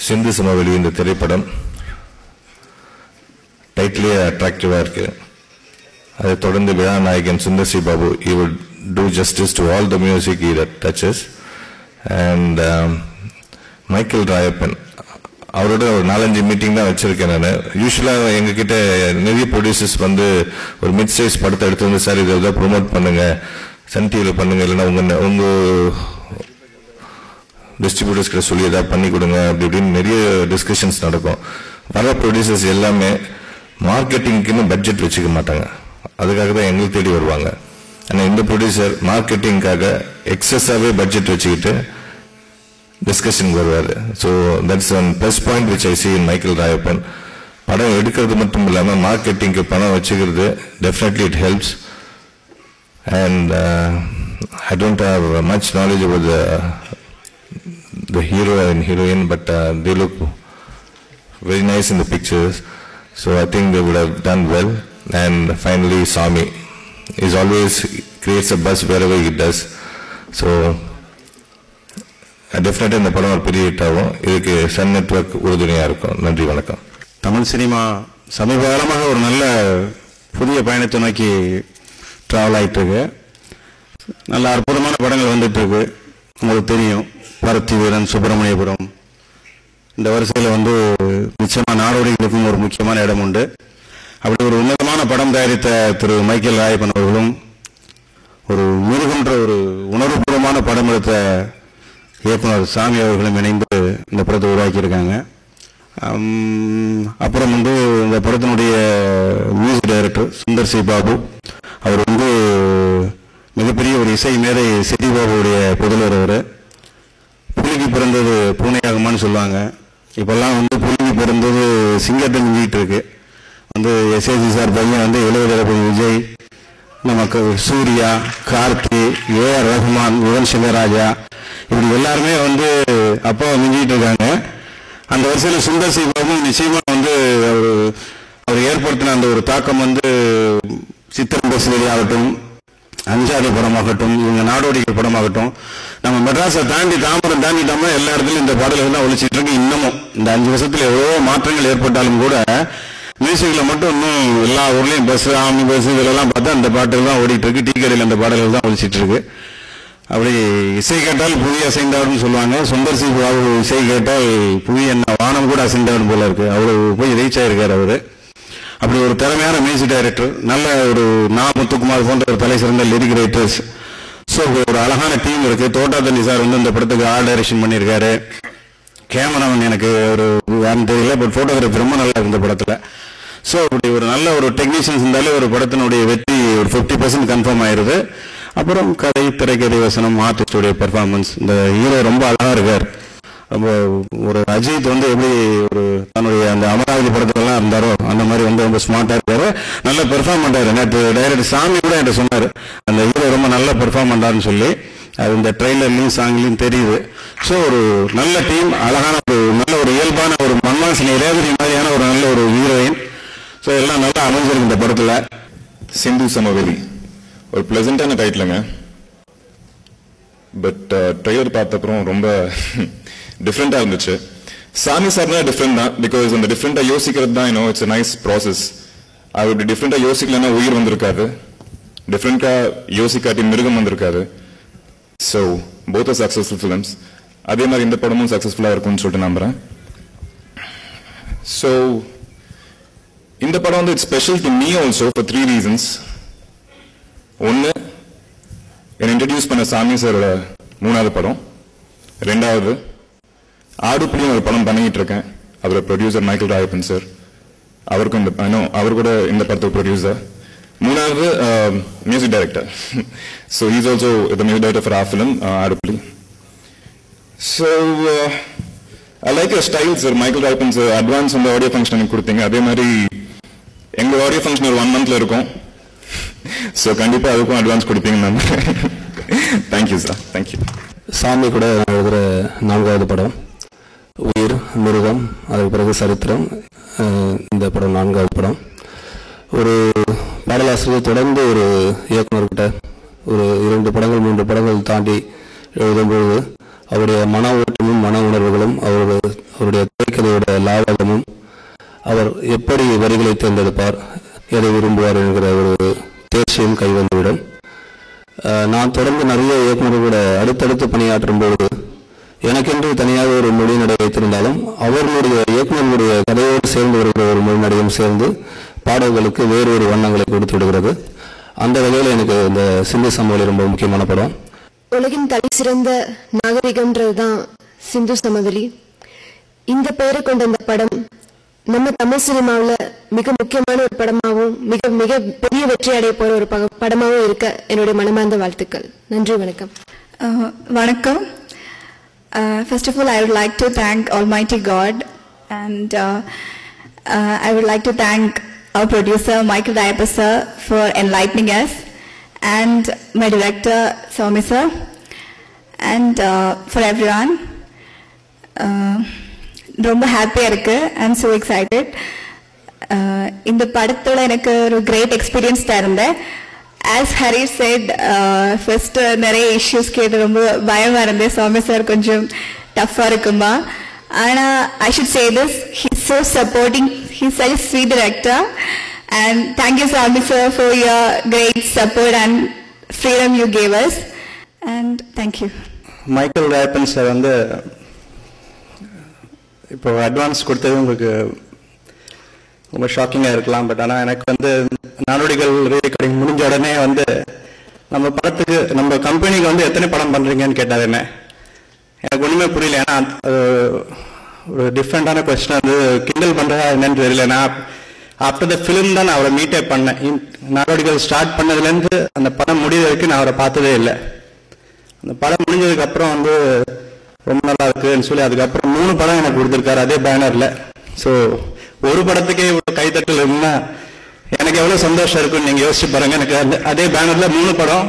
சிந்து சமவெளி இந்த திரைப்படம் டைட்டிலே அட்ராக்டிவா இருக்கு. அதை தொடர்ந்து விழா நாயகன் Sundar C Babu, he would do justice to all the music he touches. And Michael Rayappan அவரோட ஒரு 4-5 மீட்டிங் தான் வச்சிருக்கேன் நான். யூஸ்வலாக எங்ககிட்ட நிறைய ப்ரொடியூசர்ஸ் வந்து ஒரு மிட் சைஸ் படத்தை எடுத்து வந்து சார் இதை எதாவது ப்ரொமோட் பண்ணுங்க, சன் டிவியில் பண்ணுங்க, இல்லைன்னா உங்கள் டிஸ்ட்ரிபியூட்டர்ஸ் கிட்ட சொல்லி எதாவது பண்ணி கொடுங்க அப்படி இப்படின்னு நிறைய டிஸ்கஷன்ஸ் நடக்கும். வர ப்ரொடியூசர்ஸ் எல்லாமே மார்க்கெட்டிங்க்குன்னு பட்ஜெட் வச்சுக்க மாட்டாங்க, அதுக்காக தான் எங்களுக்கு தேடி வருவாங்க. ஆனால் இந்த ப்ரொடியூசர் மார்க்கெட்டிங்காக எக்ஸஸாகவே பட்ஜெட் வச்சுக்கிட்டு டிஸ்கஷன் வருவார். So that's one plus point which I see in Michael Rayappan. படம் எடுக்கிறது மட்டும் இல்லாமல் மார்க்கெட்டிங்க்கு பணம் வச்சுக்கிறது definitely it helps. And I don't have much knowledge about the hero and heroine, but they look very nice in the pictures, so I think they would have done well. And finally Sami is always creates a buzz wherever he does, so definitely இந்த படம் ஒரு பெரிய hit ஆகும். இதுக்கு Sun network உறுதுணையாக இருக்கும். நன்றி, வணக்கம். தமிழ் சினிமா சமீப காலமாக ஒரு நல்ல புதிய பயணத்தை நோக்கி ட்ராவல் ஆகிட்டு இருக்கு. நல்ல அற்புதமான படங்கள் வந்துட்டு இருக்கு. உங்களுக்கு தெரியும், பருத்தி வீரன், சுப்பிரமணியபுரம், இந்த வரிசையில் வந்து நிச்சயமாக நாடோடிகளுக்கும் ஒரு முக்கியமான இடம் உண்டு. அப்படி ஒரு உன்னதமான படம் தயாரித்த திரு மைக்கேல் ராயப்பன் அவர்களும் ஒரு மிருகன்ற ஒரு உணர்வுபூர்வமான படம் எடுத்த இயக்குனர் சாமி அவர்களும் இணைந்து இந்த படத்தை உருவாக்கியிருக்காங்க. அப்புறம் வந்து இந்த படத்தினுடைய music director Sundar C Babu, அவர் வந்து மிகப்பெரிய ஒரு இசை மேதை சிட்டி பாபுடைய புதல்வர். அவர் புலிக்கு பிறந்தது பூனையாகுமான்னு சொல்லுவாங்க. இப்போல்லாம் வந்து புலிக்கு பிறந்தது சிங்கத்தை மிஞ்சிட்டு இருக்கு. வந்து எஸ்ஏசி சார் பையன் வந்து 70 விஜய், நமக்கு சூர்யா, கார்த்தி, ஏஆர் ரஹ்மான், யுவன் சங்கர் ராஜா, இப்படி எல்லாருமே வந்து அப்பாவை மிஞ்சிட்டு இருக்காங்க. அந்த வரிசையில் சுந்தர் சி பாபு நிச்சயமா வந்து அவர் ஏற்படுத்தின அந்த ஒரு தாக்கம் வந்து சித்திரம் பசுவதி ஆகட்டும், அஞ்சாதி படமாகட்டும், இவங்க நாடோடிகள் படமாகட்டும், நம்ம மெட்ராஸை தாண்டி தாம்பரம் தாண்டிட்டோம்னா எல்லா இடத்துலையும் இந்த பாடல்கள் தான் ஒழிச்சிட்டு இருக்கு. இன்னமும் இந்த 5 வருஷத்துல எவ்வளோ மாற்றங்கள் ஏற்பட்டாலும் கூட மியூசிக்கில் மட்டும் இன்னும் எல்லா ஊர்லேயும் பஸ், ஆமி பஸ், இதெல்லாம் பார்த்தா அந்த பாட்டுகள் தான் ஓடிட்டு இருக்கு. டீ கடையில் அந்த பாடல்கள் தான் ஒழிச்சிட்டு இருக்கு. அப்படி இசை கேட்டால் புவி அசைந்தாருன்னு சொல்லுவாங்க. சுந்தர் சி பாபு இசை கேட்டால் புவி என்ன வானம் கூட அசைந்தாரு போல இருக்கு. அவரு போய் ரீச் ஆயிருக்காரு அவரு. அப்படி ஒரு திறமையான மியூசிக் டைரக்டர், நல்ல ஒரு முத்துக்குமார் போன்ற ஒரு தலை சிறந்த லிரிக் ரைட்டர்ஸ். ஸோ ஒரு அழகான டீம் இருக்கு. தோட்டாதண்ணி சார் வந்து இந்த படத்துக்கு ஆர்ட் டைரக்ஷன் பண்ணியிருக்காரு. கேமராமேன் எனக்கு ஒரு யாருன்னு தெரியல, பட் ஃபோட்டோகிராஃபி ரொம்ப நல்லா இருக்கு இந்த படத்தில். ஸோ அப்படி ஒரு நல்ல ஒரு டெக்னீஷியன்ஸ் இருந்தாலே ஒரு படத்தினுடைய வெற்றி ஒரு 50% கன்ஃபார்ம் ஆயிடுது. அப்புறம் கதை, திரைக்கதை, வசனம், ஆர்டிஸ்டோடைய பெர்ஃபார்மன்ஸ், இந்த ஹீரோ ரொம்ப அழகாக இருக்கார். ரொம்ப ஒரு அஜித் வந்து எப்படி ஒரு தன்னுடைய அந்த அமராவதி படத்துலலாம் இருந்தாரோ அந்த மாதிரி வந்து ரொம்ப ஸ்மார்ட்டாக இருக்காரு, நல்ல பெர்ஃபார்ம் பண்ணுறாரு. நேற்று டைரக்டர் சாமி கூட என்கிட்ட சொன்னார், அந்த ஹீரோ ரொம்ப நல்ல பெர்ஃபார்ம் பண்ணுறாருன்னு சொல்லி. அது இந்த ட்ரெய்லர்லையும் சாங்லையும் தெரியுது. ஸோ ஒரு நல்ல டீம், அழகான ஒரு நல்ல ஒரு இயல்பான ஒரு மன்வாசினி ரேவதி மாதிரியான ஒரு நல்ல ஒரு ஹீரோயின். ஸோ எல்லாம் நல்லா அமைஞ்சிருக்கு இந்த படத்தில். சிந்து சமவெளி ஒரு பிளசண்டான டைட்டிலுங்க. பட் ட்ரெய்லர் பார்த்த அப்புறம் ரொம்ப டிஃப்ரெண்டா இருந்துச்சு. சாமி சார்னா டிஃப்ரெண்ட் தான், பிகாஸ் அந்த டிஃப்ரெண்டா யோசிக்கிறது தான் இட்ஸ் நைஸ் ப்ராசஸ். அது இப்படி டிஃப்ரெண்டா யோசிக்கலன்னா உயிர் வந்திருக்காரு, டிஃப்ரெண்டா யோசிக்காட்டி மிருகம் வந்திருக்காரு. So both are successful films. அதே மாதிரி இந்த படமும் சக்சஸ்ஃபுல்லா இருக்கும்னு சொல்லிட்டு நம்புறேன். ஸோ இந்த படம் வந்து it's special to me also for 3 reasons. ஒன்று, என்னை இன்ட்ரடியூஸ் பண்ண சாமி சாரோட 3வது படம். 2வது, ஆடுப்புலியும் ஒரு படம் பண்ணிட்டு இருக்கேன். அவரோட ப்ரொடியூசர் மைக்கேல் ராயப்பன் சார், அவருக்கும் அவர் கூட இந்த படத்தோட ப்ரொடியூசர். 3வது, music director. So he's also the music director for our film Aadupuli. So I like your style sir. Michael Rayappan sir advance வந்து ஆடியோ ஃபங்க்ஷன் எனக்கு கொடுத்தீங்க. அதே மாதிரி எங்க ஆடியோ ஃபங்க்ஷன் ஒரு 1 monthல இருக்கும். ஸோ கண்டிப்பா அதுக்கும் அட்வான்ஸ் கொடுப்பீங்கன்னு நம்புறேன். Thank you sir. தேங்க்யூ. சாமி கூட எழுதுகிற 4வது படம் உயிர், மிருகம், அதுக்கு பிறகு சரித்திரம். இந்த படம் 4வது படம். ஒரு பாடலாசிரியர் தொடர்ந்து ஒரு இயக்குனர்கிட்ட ஒரு 2 படங்கள் 3 படங்கள் தாண்டி எழுதும்பொழுது அவருடைய மன ஓட்டமும் மன உணர்வுகளும் அவருடைய திரைக்கதையோட லாவகமும் அவர் எப்படி வரிகளை தேர்ந்தெடுப்பார், எதை விரும்புவார் என்கிற ஒரு தேர்ச்சியும் கைவந்துவிடும். நான் தொடர்ந்து நிறைய இயக்குநர்களோட அடுத்தடுத்து பணியாற்றும் பொழுது எனக்கென்று தனியாக ஒரு மொழி நடை வைத்திருந்தாலும் அவர்களுடைய இயக்குநர்களுடைய கதையோடு சேர்ந்து வருகிற ஒரு மொழி நடையும் சேர்ந்து பாடல்களுக்கு வேறு ஒரு வண்ணங்களை கொடுத்து விடுகிறது. அந்த வகையில் எனக்கு இந்த சிந்து சமவெளி ரொம்ப முக்கியமான படம். உலகின் தலை சிறந்த நாகரிகம்ன்றதுதான் சிந்து சமவெளி. இந்த பெயரை கொண்ட இந்த படம் நம்ம தமிழ் சினிமாவில் மிக முக்கியமான ஒரு படமாகவும் மிக மிக பெரிய வெற்றி அடைய போற ஒரு படமாகவும் இருக்க என்னுடைய மனமார்ந்த வாழ்த்துக்கள். நன்றி, வணக்கம். வணக்கம். First of all, I would like to thank Almighty God, and I would like to thank our producer Michael Dayappa sir for enlightening us, and my director Swami sir, and for everyone. ரொம்ப ஹாப்பியாக இருக்கு. I am so excited. இந்த படத்தோட எனக்கு ஒரு great experience தருந்தேன். As Hari said, first நிறைய issues கேட்டு ரொம்ப பயமாக இருந்தேன். சுவாமி சார் கொஞ்சம் டஃப்பாக இருக்குமா, ஆனால் I should say this, he is so supporting, he is such sweet director, and thank you Swami sir for your great support and freedom you gave us, and thank you. Michael Rayappan sir வந்து இப்போ அட்வான்ஸ் கொடுத்தது உங்களுக்கு ரொம்ப ஷாக்கிங்காக இருக்கலாம். பட் ஆனால் எனக்கு வந்து நாடோடிகள் ரீரெக்கார்டிங் முடிஞ்ச உடனே வந்து நம்ம படத்துக்கு நம்ம கம்பெனிக்கு வந்து எத்தனை படம் பண்ணுறீங்கன்னு கேட்டார் என்ன. எனக்கு ஒன்றுமே புரியல. ஏன்னா ஒரு டிஃப்ரெண்டான கொஸ்டின் வந்து கிண்டல் பண்ணுறதா என்னன்னு தெரியல. நான் ஆஃப்டர் த ஃபிலிம் தான் நான் அவரை மீட்டே பண்ணேன். நாடோடிகள் ஸ்டார்ட் பண்ணதுலேருந்து அந்த படம் முடிவு வரைக்கும் நான் அவரை பார்த்ததே இல்லை. அந்த படம் முடிஞ்சதுக்கப்புறம் வந்து ரொம்ப நல்லா இருக்குன்னு சொல்லி அதுக்கப்புறம் 3 படம் எனக்கு கொடுத்துருக்காரு அதே பேனரில். ஸோ ஒரு படத்துக்கே இவ்வளோ கைத்தட்டல் இருந்தா எனக்கு எவ்வளோ சந்தோஷம் இருக்குன்னு நீங்கள் யோசிச்சு பாருங்க. எனக்கு அதே பேனரில் 3 படம்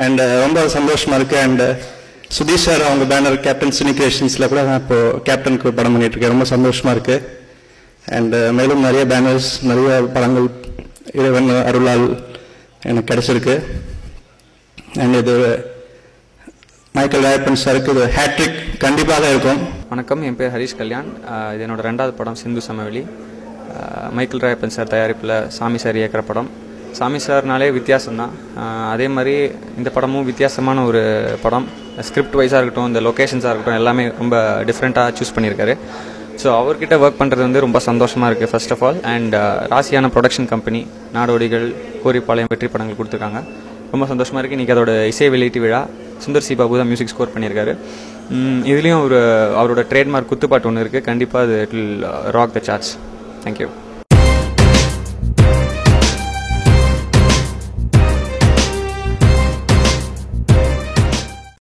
அண்ட் ரொம்ப சந்தோஷமா இருக்கு. அண்ட் சுதீஷ் சார் அவங்க பேனர் கேப்டன் சினி கிரியேஷன்ஸில் கூட நான் இப்போ கேப்டனுக்கு படம் பண்ணிட்டு இருக்கேன். ரொம்ப சந்தோஷமா இருக்கு. அண்ட் மேலும் நிறைய பேனர்ஸ் நிறைய படங்கள் இறைவன் அருளால் எனக்கு கிடைச்சிருக்கு. அண்ட் இது மைக்கேல் ராயப்பன் சாருக்கு இது ஹேட்ரிக் கண்டிப்பாக இருக்கும். வணக்கம், என் பேர் ஹரிஷ் கல்யாண். இது என்னோட 2வது படம் சிந்து சமவெளி. மைக்கேல் ராயப்பன் சார் தயாரிப்பில் சாமி சார் இயக்கிற படம். சாமி சார்னாலே வித்தியாசம்தான். அதே மாதிரி இந்த படமும் வித்தியாசமான ஒரு படம். ஸ்கிரிப்ட் வைஸாக இருக்கட்டும், இந்த லொக்கேஷன்ஸாக இருக்கட்டும், எல்லாமே ரொம்ப டிஃப்ரெண்ட்டாக சூஸ் பண்ணியிருக்காரு. ஸோ அவர்கிட்ட ஒர்க் பண்ணுறது வந்து ரொம்ப சந்தோஷமாக இருக்குது ஃபர்ஸ்ட் ஆஃப் ஆல். அண்ட் ராசியான ப்ரொடக்ஷன் கம்பெனி, நாடோடிகள், கோரிப்பாளையம் வெற்றி படங்கள் கொடுத்துருக்காங்க. ரொம்ப சந்தோஷமாக இருக்குது. இன்றைக்கி அதோட இசை வெளியீட்டு விழா. சுந்தர் சி பாபு தான் மியூசிக் ஸ்கோர் பண்ணியிருக்காரு. இதுலேயும் அவரோட ட்ரேட்மார்க் குத்துப்பாட்டு ஒன்று இருக்குது. கண்டிப்பாக அது it will rock the charts. Thank you.